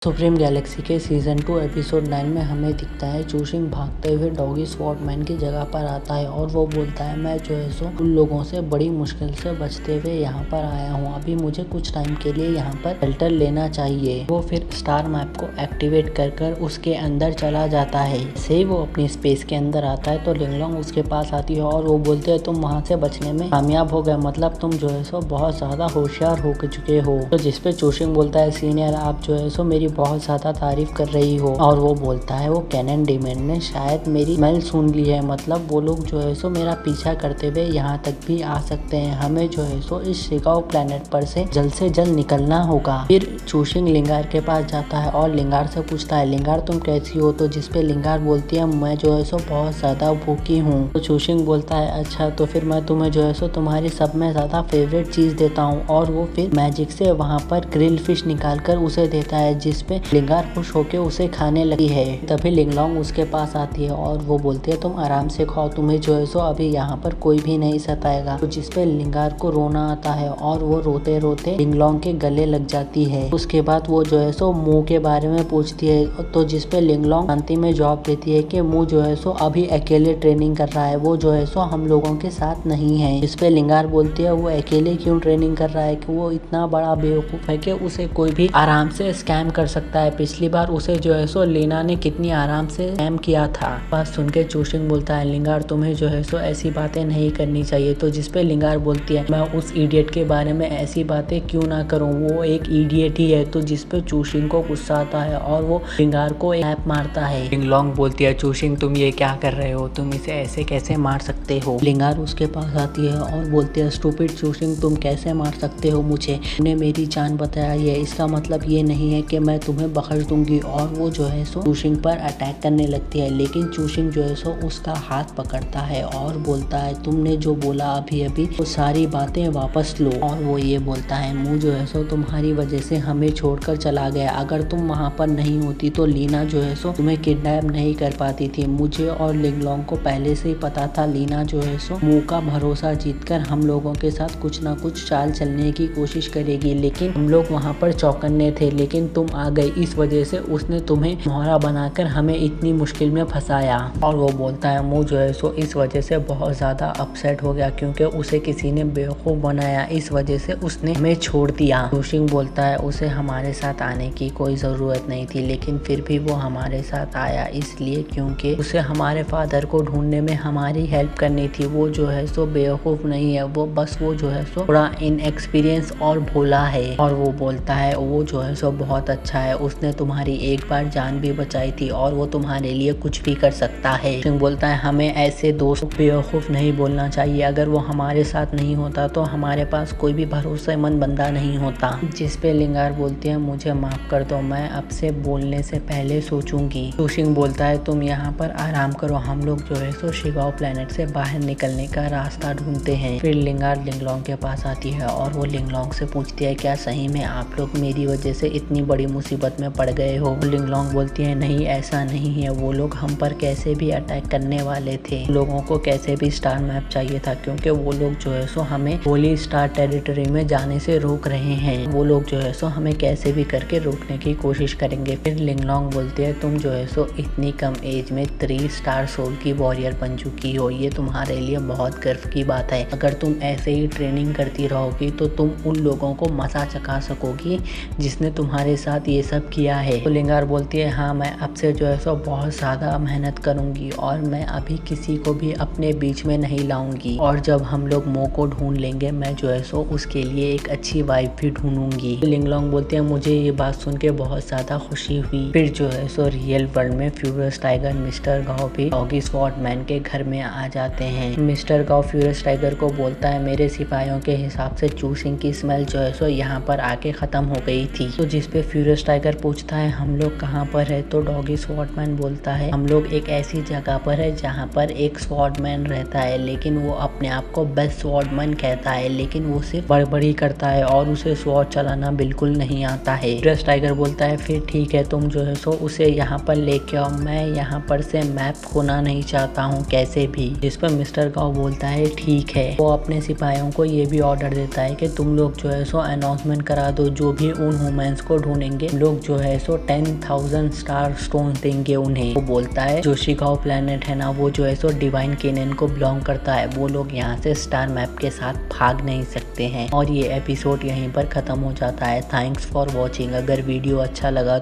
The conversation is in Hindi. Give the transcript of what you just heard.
सुप्रीम गैलेक्सी के सीजन 2 एपिसोड 9 में हमें दिखता है चूशिंग भागते हुए डॉगी स्वॉर्डमैन की जगह पर आता है और वो बोलता है मैं जो है सो उन लोगों से बड़ी मुश्किल से बचते हुए यहाँ पर आया हूँ। अभी मुझे कुछ टाइम के लिए यहाँ पर शेल्टर लेना चाहिए। वो फिर स्टार मैप को एक्टिवेट कर उसके अंदर चला जाता है। जैसे ही वो अपनी स्पेस के अंदर आता है तो लिंगलोंग उसके पास आती है और वो बोलते हैं तुम वहाँ से बचने में कामयाब हो गए, मतलब तुम जो है सो बहुत ज्यादा होशियार हो चुके हो। तो जिसपे चूशिंग बोलता है सीनियर आप जो है सो मेरी बहुत ज्यादा तारीफ कर रही हो। और वो बोलता है वो कैनन डीमन ने शायद मेरी स्मेल सुन ली है, मतलब वो लोग जो है सो मेरा पीछा करते हुए यहाँ तक भी आ सकते हैं। हमें जो है सो इस शिकागो प्लेनेट पर से जल्द निकलना होगा। फिर चूशिंग लिंगार के पास जाता है और लिंगार से पूछता है लिंगार तुम कैसी हो। तो जिसपे लिंगार बोलती है मैं जो है सो बहुत ज्यादा भूखी हूँ। तो चूशिंग बोलता है अच्छा तो फिर मैं तुम्हें जो है सो तुम्हारी सब में ज्यादा फेवरेट चीज देता हूँ। और वो फिर मैजिक से वहाँ पर ग्रिल फिश निकाल कर उसे देता है, जिसपे लिंगार खुश होकर उसे खाने लगी है। तभी लिंगलोंग उसके पास आती है और वो बोलती है तुम आराम से खाओ, तुम्हें जो है सो अभी यहाँ पर कोई भी नहीं सताएगा। तो जिसपे लिंगार को रोना आता है और वो रोते रोते लिंगलोंग के गले लग जाती है। उसके बाद वो जो है सो मुंह के बारे में पूछती है। तो जिसपे लिंगलोंग शांति में जवाब देती है कि मुंह जो है सो अभी अकेले ट्रेनिंग कर रहा है, वो जो है सो हम लोगों के साथ नहीं है। जिसपे लिंगार बोलती है वो अकेले क्यों ट्रेनिंग कर रहा है, कि वो इतना बड़ा बेवकूफ है कि उसे कोई भी आराम से स्कैम कर सकता है। पिछली बार उसे जो है सो लीना ने कितनी आराम से स्कैम किया था। बात सुन के चूशिंग बोलता है लिंगार तुम्हें जो है सो ऐसी बातें नहीं करनी चाहिए। तो जिसपे लिंगार बोलती है मैं उस इडियट के बारे में ऐसी बातें क्यों ना करूं, वो एक इडियट ही है। तो जिसपे चूशिंग को गुस्सा आता है और वो लिंगार को एक ऐप मारता है। लिंगलोंग बोलती है चूशिंग तुम ये क्या कर रहे हो, तुम इसे ऐसे कैसे मार सकते हो। लिंगार उसके पास आती है और बोलती है स्टूपिड चूशिंग तुम कैसे मार सकते हो मुझे, तुमने मेरी जान बचाई है, इसका मतलब ये नहीं है कि मैं तुम्हें बख्श दूंगी। और वो जो है सो चूशिंग पर अटैक करने लगती है, लेकिन चूशिंग जो है सो उसका हाथ पकड़ता है और बोलता है तुमने जो बोला अभी अभी वो सारी बातें वापस लो। और वो ये बोलता है मुझ जो है सो तुम्हारी वजह से हमें छोड़कर चला गया, अगर तुम वहाँ पर नहीं होती तो लीना जो है सो तुम्हें किडनैप नहीं कर पाती थी। मुझे और लिंगलोंग को पहले से ही पता था लीना जो है सो मुंह का भरोसा जीतकर हम लोगों के साथ कुछ ना कुछ चाल चलने की कोशिश करेगी, लेकिन हम लोग वहाँ पर चौकन्ने थे, लेकिन तुम आ गई, इस वजह से उसने तुम्हें मोहरा बनाकर हमें इतनी मुश्किल में फंसाया। और वो बोलता है मुझ जो है सो इस वजह से बहुत ज्यादा अपसेट हो गया क्योंकि उसे किसी ने बेवकूफ बनाया, इस वजह से उसने हमें छोड़ दिया। चूशिंग बोलता है उसे हमारे साथ आने की कोई जरूरत नहीं थी, लेकिन फिर भी वो हमारे साथ आया इसलिए क्योंकि उसे हमारे फादर को ढूंढने में हमारी हेल्प करनी थी। वो जो है सो बेवकूफ नहीं है, वो बस वो जो है सो थोड़ा इनएक्सपीरियंस और भोला है। और वो बोलता है वो जो है सो बहुत अच्छा है, उसने तुम्हारी एक बार जान भी बचाई थी और वो तुम्हारे लिए कुछ भी कर सकता है। सिंह बोलता है हमें ऐसे दोस्त बेवकूफ नहीं बोलना चाहिए, अगर वो हमारे साथ नहीं होता तो हमारे पास कोई भी भरोसेमंद बंदा नहीं होता। जिसपे लिंगार बोलती है मुझे माफ कर दो, मैं अब से बोलने से पहले सोचूंगी। चूशिंग बोलता है तुम यहाँ पर आराम करो, हम लोग जो है सो शिकागो प्लेनेट से बाहर निकलने का रास्ता ढूंढते हैं। फिर लिंगार लिंगलोंग के पास आती है और वो लिंगलोंग से पूछती है क्या सही में आप लोग मेरी वजह से इतनी बड़ी मुसीबत में पड़ गए हो। लिंगलोंग बोलती है नहीं ऐसा नहीं है, वो लोग हम पर कैसे भी अटैक करने वाले थे, लोगों को कैसे भी स्टार मैप चाहिए था क्योंकि वो लोग जो है सो हमें होली स्टार टेरिटरी में जाने से रोक रहे हैं, वो लोग जो है सो हमें कैसे भी करके रोकने की कोशिश करेंगे। फिर लिंगलोंग बोलती है तुम जो है सो इतनी कम एज में 3 स्टार सोल की वॉरियर बन चुकी हो, ये तुम्हारे लिए बहुत गर्व की बात है। अगर तुम ऐसे ही ट्रेनिंग करती रहोगी तो तुम उन लोगों को मजा चखा सकोगी जिसने तुम्हारे साथ ये सब किया है। तो लिंगार बोलती है हाँ मैं अब से जो है सो बहुत ज्यादा मेहनत करूंगी और मैं अभी किसी को भी अपने बीच में नहीं लाऊंगी, और जब हम लोग मो को ढूंढ लेंगे मैं जो है सो उसके लिए एक अच्छी वाइफ भी ढूंढूंगी। लिंगलोंग बोलती है मुझे ये बात सुन के बहुत ज्यादा खुशी हुई। फिर जो है सो रियल वर्ल्ड में फ्यूरियस टाइगर मिस्टर गाओ भी डॉगी स्वॉर्डमैन के घर में आ जाते हैं। मिस्टर गाओ फ्यूरियस टाइगर को बोलता है मेरे सिपाहियों के हिसाब से चूशिंग की स्मेल जो है सो यहाँ पर आके खत्म हो गई थी। तो जिसपे फ्यूरियस टाइगर पूछता है हम लोग कहाँ पर है, तो डॉगी स्वॉर्डमैन बोलता है हम लोग एक ऐसी जगह पर है जहाँ पर एक स्वॉर्डमैन रहता है, लेकिन वो अपने आप को बेस्ट स्वॉर्डमैन कहता है, लेकिन वो सिर्फ बड़बड़ी करता है और उसे स्वॉर्ड चलाना बिल्कुल नहीं आता है। फ्यूरियस टाइगर बोलता है फिर ठीक है तुम जो है सो उसे यहाँ पर लेके आओ, मैं यहाँ पर से मैप खोना नहीं चाहता हूँ कैसे भी। जिस पर मिस्टर गाओ बोलता है ठीक है। वो अपने सिपाहियों को ये भी ऑर्डर देता है कि तुम लोग जो है सो अनाउंसमेंट करा दो, जो भी उन ह्यूमंस को ढूंढेंगे लोग जो है सो 10,000 स्टार स्टोन देंगे उन्हें। वो बोलता है जो शिकाओ प्लेनेट है ना, वो जो है सो डिवाइन केनन को बिलोंग करता है। वो लोग यहाँ से स्टार मैप के साथ भाग नहीं सकते हैं। और ये एपिसोड यहीं पर खत्म हो जाता है। Thanks for watching. अगर वीडियो अच्छा लगा